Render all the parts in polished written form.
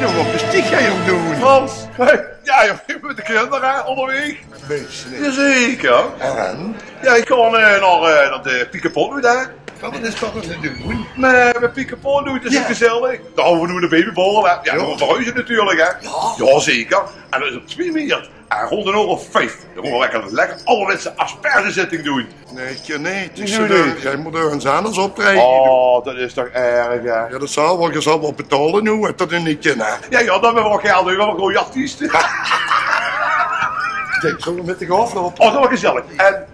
nog wat bestik jij ook doen? Frans, ja, je bent met de kinderen onderweg. Beetje. Jazeker. En? Ja, ik ga naar de Piekepot daar. Wat is dat te doen? Met Piekepot doen, het is gezellig. Nou, we doen de babyballen, hè. Ja, we verhuizen natuurlijk, hè. Ja, zeker. En dat is op 2 meter. En rond €1,50. Dan gaan we lekker ouderwetse aspergezitting doen. Nee, het is jij moet ergens anders optreden. Oh, dat is toch erg, hè. Ja, dat zal wel, je zal wel betalen nu, het dat er niet in, hè. Ja, dat hebben we wel geld, we hebben een goede artiesten. Kijk, zullen we met de aflopen? Oh, dat was gezellig. En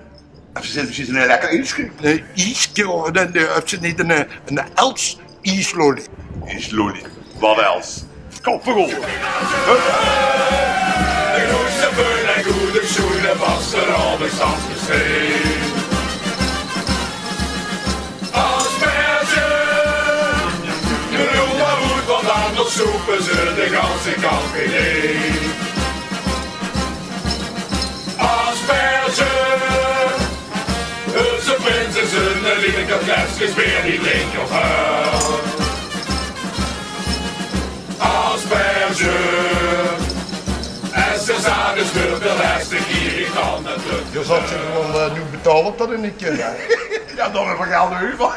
ze zitten precies in een lekker ijsje. Nee, ijsje, dan heeft ze niet een Els ijslolly. Ijslolly, wat else? Kom, vergol. De grootste beun en goede schoenen was er al de stand geschreven. Asperge, de roe maar goed, want anders soepen ze de ganse kant geleden. Asperge, ze prinsen een lieve flesjes weer die link op huil. Asperge. En ze zagen schuld de laatste keer ik kan het lukken. Je zal ze gewoon nu betalen tot er niet in, hè. Ja, dan hebben we geld over.